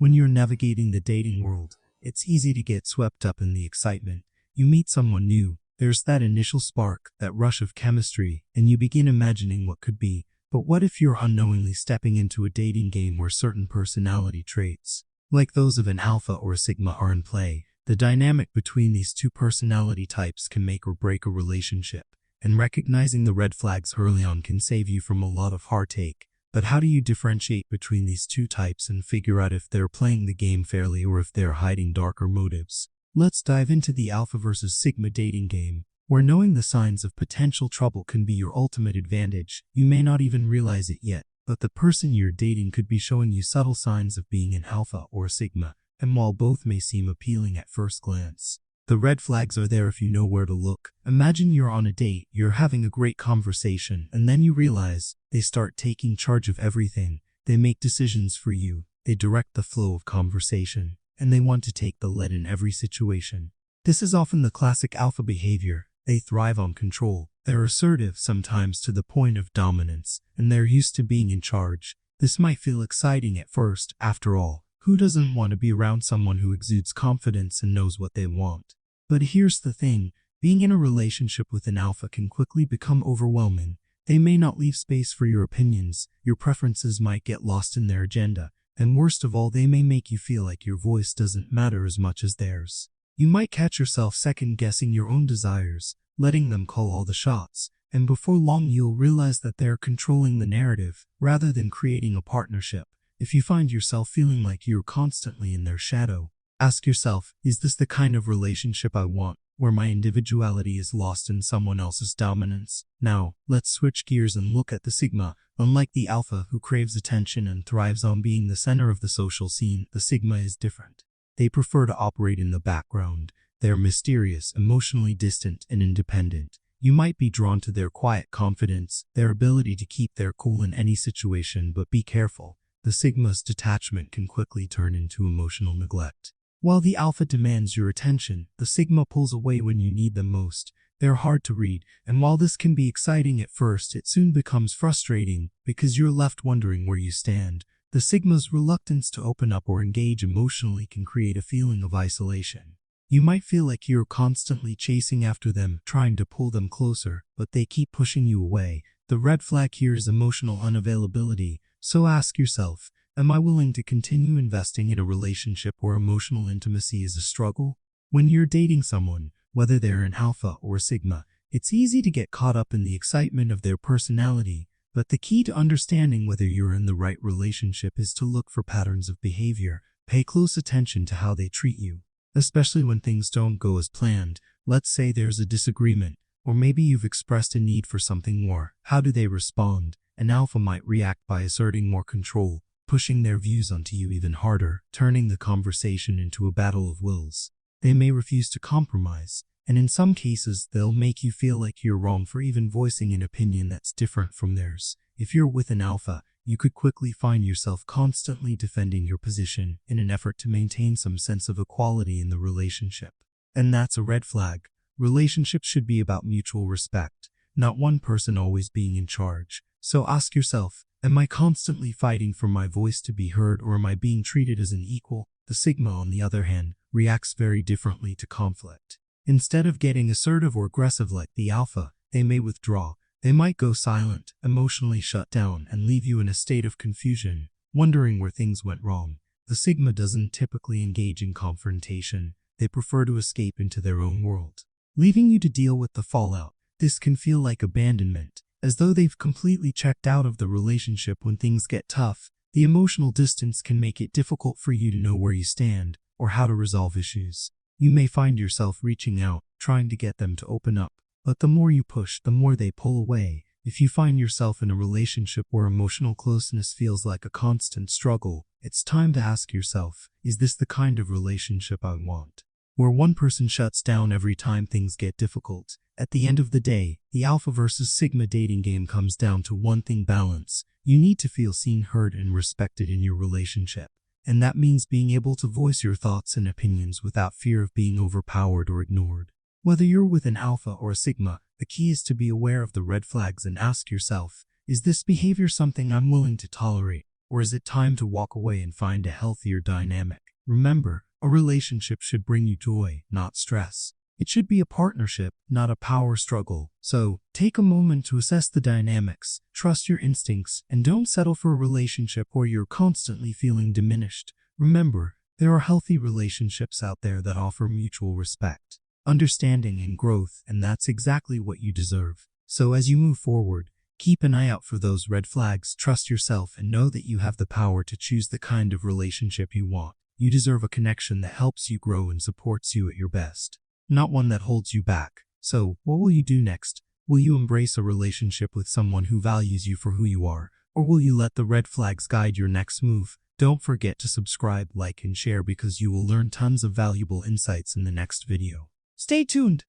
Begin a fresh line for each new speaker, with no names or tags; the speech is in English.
When you're navigating the dating world, it's easy to get swept up in the excitement. You meet someone new, there's that initial spark, that rush of chemistry, and you begin imagining what could be. But what if you're unknowingly stepping into a dating game where certain personality traits, like those of an alpha or a sigma, are in play? The dynamic between these two personality types can make or break a relationship, and recognizing the red flags early on can save you from a lot of heartache. But how do you differentiate between these two types and figure out if they're playing the game fairly or if they're hiding darker motives? Let's dive into the alpha versus sigma dating game, where knowing the signs of potential trouble can be your ultimate advantage. You may not even realize it yet, but the person you're dating could be showing you subtle signs of being an alpha or a sigma, and while both may seem appealing at first glance, the red flags are there if you know where to look. Imagine you're on a date, you're having a great conversation, and then you realize they start taking charge of everything. They make decisions for you, they direct the flow of conversation, and they want to take the lead in every situation. This is often the classic alpha behavior. They thrive on control. They're assertive, sometimes to the point of dominance, and they're used to being in charge. This might feel exciting at first. After all, who doesn't want to be around someone who exudes confidence and knows what they want? But here's the thing, being in a relationship with an alpha can quickly become overwhelming. They may not leave space for your opinions, your preferences might get lost in their agenda, and worst of all, they may make you feel like your voice doesn't matter as much as theirs. You might catch yourself second-guessing your own desires, letting them call all the shots, and before long you'll realize that they're controlling the narrative, rather than creating a partnership. If you find yourself feeling like you're constantly in their shadow, ask yourself, is this the kind of relationship I want, where my individuality is lost in someone else's dominance? Now, let's switch gears and look at the sigma. Unlike the alpha, who craves attention and thrives on being the center of the social scene, the sigma is different. They prefer to operate in the background. They're mysterious, emotionally distant, and independent. You might be drawn to their quiet confidence, their ability to keep their cool in any situation, but be careful. The sigma's detachment can quickly turn into emotional neglect. While the alpha demands your attention, the sigma pulls away when you need them most. They're hard to read, and while this can be exciting at first, it soon becomes frustrating because you're left wondering where you stand. The sigma's reluctance to open up or engage emotionally can create a feeling of isolation. You might feel like you're constantly chasing after them, trying to pull them closer, but they keep pushing you away. The red flag here is emotional unavailability, so ask yourself, am I willing to continue investing in a relationship where emotional intimacy is a struggle? When you're dating someone, whether they're an alpha or a sigma, it's easy to get caught up in the excitement of their personality, but the key to understanding whether you're in the right relationship is to look for patterns of behavior. Pay close attention to how they treat you, especially when things don't go as planned. Let's say there's a disagreement, or maybe you've expressed a need for something more. How do they respond? An alpha might react by asserting more control, pushing their views onto you even harder, turning the conversation into a battle of wills. They may refuse to compromise, and in some cases they'll make you feel like you're wrong for even voicing an opinion that's different from theirs. If you're with an alpha, you could quickly find yourself constantly defending your position in an effort to maintain some sense of equality in the relationship. And that's a red flag. Relationships should be about mutual respect, not one person always being in charge. So ask yourself, am I constantly fighting for my voice to be heard, or am I being treated as an equal? The sigma, on the other hand, reacts very differently to conflict. Instead of getting assertive or aggressive like the alpha, they may withdraw. They might go silent, emotionally shut down, and leave you in a state of confusion, wondering where things went wrong. The sigma doesn't typically engage in confrontation. They prefer to escape into their own world, leaving you to deal with the fallout. This can feel like abandonment, as though they've completely checked out of the relationship. When things get tough, the emotional distance can make it difficult for you to know where you stand or how to resolve issues. You may find yourself reaching out, trying to get them to open up, but the more you push, the more they pull away. If you find yourself in a relationship where emotional closeness feels like a constant struggle, it's time to ask yourself, is this the kind of relationship I want? Where one person shuts down every time things get difficult. At the end of the day, the alpha versus sigma dating game comes down to one thing: balance. You need to feel seen, heard, and respected in your relationship. And that means being able to voice your thoughts and opinions without fear of being overpowered or ignored. Whether you're with an alpha or a sigma, the key is to be aware of the red flags and ask yourself, is this behavior something I'm willing to tolerate, or is it time to walk away and find a healthier dynamic? Remember, a relationship should bring you joy, not stress. It should be a partnership, not a power struggle. So, take a moment to assess the dynamics, trust your instincts, and don't settle for a relationship where you're constantly feeling diminished. Remember, there are healthy relationships out there that offer mutual respect, understanding, and growth, and that's exactly what you deserve. So as you move forward, keep an eye out for those red flags, trust yourself, and know that you have the power to choose the kind of relationship you want. You deserve a connection that helps you grow and supports you at your best, not one that holds you back. So, what will you do next? Will you embrace a relationship with someone who values you for who you are, or will you let the red flags guide your next move? Don't forget to subscribe, like, and share because you will learn tons of valuable insights in the next video. Stay tuned!